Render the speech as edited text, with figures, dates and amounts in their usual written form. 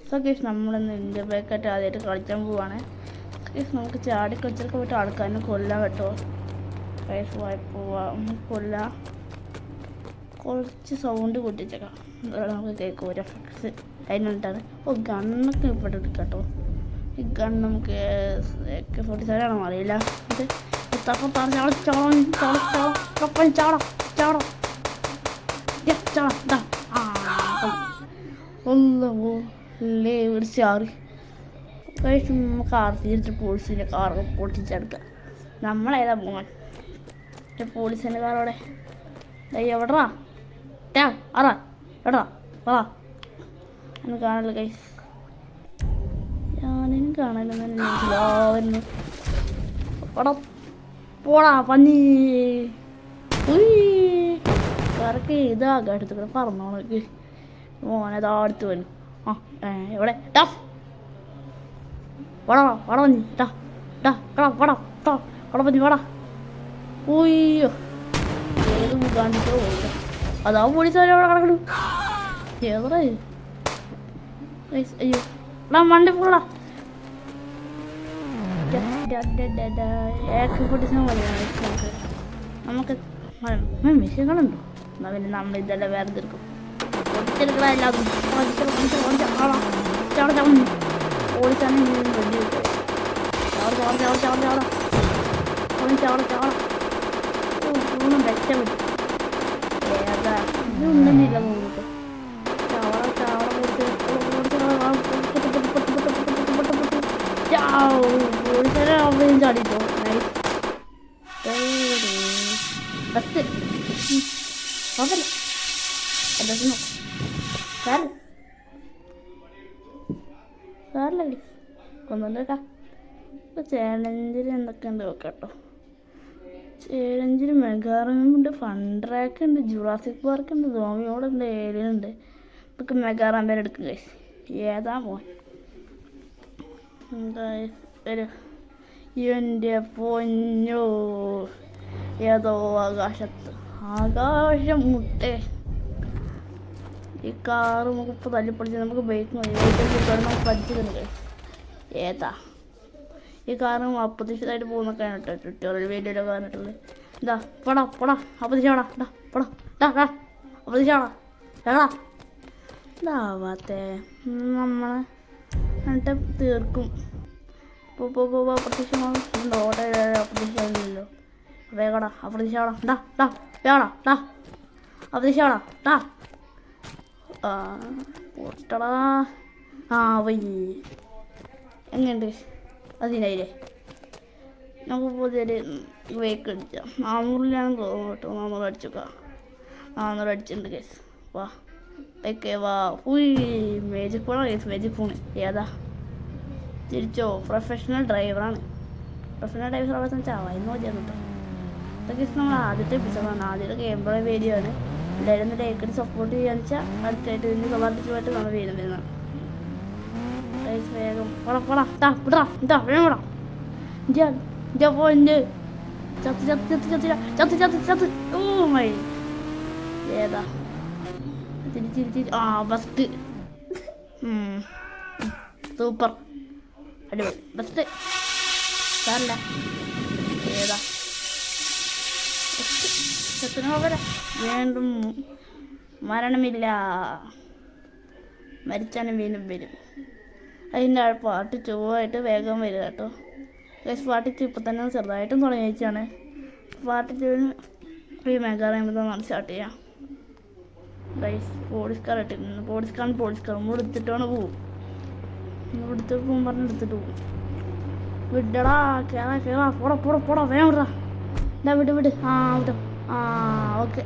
So guys നമ്മളിന്ന് India ബ്രേക്കായിട്ട് ആദ്യമായിട്ട് കളിക്കാൻ പോവാണ്. ഗൈസ് നമുക്ക് ചാടി കളിച്ചൊക്കെ പോയിട്ട് ആൾക്കാരെ കൊല്ലാൻ പറ്റുമോ? ഗൈസ് പോവാം കൊല്ലാം. കുറച്ച് സൗണ്ട് കൂട്ടിച്ചേക്കാം, നമുക്ക് കേൾക്കും ഒരു എഫക്ട്സ് അതിനുണ്ടാണ്. ഗണ്ണൊക്കെ ഇവിടെ എടുക്കാം കേട്ടോ. ഈ ഗൺ നമുക്ക് AK-47 ആണോ അറിയില്ല. ഇത് ഒരു ചാറി കഴിച്ച് നമുക്ക് ആർത്തിയിട്ട് പോലീസിൻ്റെ കാറൊക്കെ പൊട്ടിച്ചെടുക്കാം. നമ്മളേതാ പോകാൻ പോലീസിൻ്റെ കാറോടെ എവിടാ ആറാ എടാ വാ എന്ന് കാണല്ലോ കൈസ്. ഞാനും കാണലെന്ന് എടാ പോടാ പന്നി കറക്ക് ഇതാകാം എടുത്തുകൂടെ പറഞ്ഞോളക്ക് മോനതാ അടുത്ത് വന്നു. എവിടെ വടാ വട പന്നി വട പന്നി വടാ. ഓയ്യോ ഏത് കാണിച്ചോ പോയില്ല. അതാ പോലീസുകാരെ അവിടെ കിടക്കണു. എവിടെ അയ്യോ എടാ വണ്ടി പോടാ. AK-47 മതിയാണ് നമുക്ക് വിഷയങ്ങളുണ്ടോ? എന്നാൽ പിന്നെ നമ്മൾ ഇതെല്ലാം വേറെ തീർക്കും. പൊട്ടിച്ചെടുക്കണല്ലാതും ഓടിച്ചാണെങ്കിൽ വലിയ വെച്ചാൽ മതി. ഏതാ ഇതൊന്നുമില്ല നമുക്ക് ചാടിട്ടോ. ബസ് കാറിലടി കൊന്നുകൊണ്ടേക്കാ. ചാലഞ്ചിൽ എന്തൊക്കെയുണ്ട് നോക്കാട്ടോ. ചാലഞ്ചിൽ മെഗാറമുണ്ട്, ഫണ്ട്രാക്ക് ഉണ്ട്, ജുറാസിക് പാർക്ക് ഉണ്ട്, സോമിയോടുണ്ട്, ഏലിയനുണ്ട്. നമുക്ക് മെഗാറാമ്പേനെ എടുക്കും ഗൈസ്. ഏതാ പോൻ ഒരു എൻ്റെ പൊന്നോ ഏതോ ആകാശം മുട്ടേ. ഈ കാറ് നമുക്ക് ഇപ്പോൾ തല്ലിപ്പൊളിച്ച് നമുക്ക് ബൈക്ക് നമുക്ക് പഠിച്ചു തന്നെ. ഏതാ ഈ കാറ് അപ്രതീക്ഷിതമായിട്ട് പോകുന്നൊക്കെയാണ് കേട്ടോ ട്വിറ്ററിൽ വീഡിയോയിലൊക്കെ പറഞ്ഞിട്ടുള്ളത്. എന്താ പൊടാ അപ്രതീക്ഷടാ അപ്രതീക്ഷടാ ഇതാവാത്തേ നമ്മളെ എന്നിട്ട് തീർക്കും. അപ്രതീക്ഷയില്ലല്ലോ വേഗടാ അപ്രതീക്ഷടാ അപ്രതീക്ഷടാ പൊട്ടടാ. വയ്യേ എങ്ങനെയുണ്ട് അതിനായില്ലേ? നമുക്ക് പുതിയൊരു ബൈക്ക് അടിച്ചാൽ 400 തോന്നുന്നു കേട്ടോ. 400 അടിച്ചേക്കാം. 400 അടിച്ചിട്ടുണ്ട് കേസ്. വാ ബൈക്കേ വാ. മേജിക് ഫോണാണ് കേസ്. മേജിക് ഫോണ് ഏതാ തിരിച്ചോ? പ്രൊഫഷണൽ ഡ്രൈവറാണ്. പ്രൊഫഷണൽ ഡ്രൈവർ ആവാൻ ചാവായിരുന്നു മതിയാണ് കേട്ടോ. അതൊക്കെ നമ്മൾ ആദ്യത്തെ എപ്പിസോഡാണ്, ആദ്യത്തെ ഗെയിം പ്ലേ വീഡിയോ ആണ്. എല്ലാവരും ലൈക്ക് സപ്പോർട്ട് ചെയ്യാന്ന് വെച്ചാൽ അടുത്തായിട്ട് വലിയ സമാർദ്ദിച്ചുമായിട്ട് നമ്മൾ വരുന്നതാണ്. വേഗം ഏതാ ബസ്റ്റ് സൂപ്പർ അടിപൊളി ബസ്റ്റ് സാറല്ല. ഏതാ വീണ്ടും മരണമില്ല, മരിച്ചാലും വീണ്ടും വരും. അതിൻ്റെ പാർട്ട് 2 ആയിട്ട് വേഗം വരിക കേട്ടോ. ഗൈസ് പാർട്ട് 2 ഇപ്പം തന്നെ ചെറുതായിട്ടും തുടങ്ങി വെച്ചാണ്. പാർട്ട് 2 ഈ മെഗാറാമ്പ് നമ്മൾ സ്റ്റാർട്ട് ചെയ്യാം. ഗൈസ് പോലീസ് കാർ ഇട്ടിട്ടുണ്ട്. പോലീസ് കാർ നമ്മൾ എടുത്തിട്ടാണ് പോവും. എടുത്ത് പോകും പറഞ്ഞ് എടുത്തിട്ട് പോകും. വിടടാ കേറാ പോടാ വേഗം വിടാ. വിട് വിട്ടോ. ഓക്കെ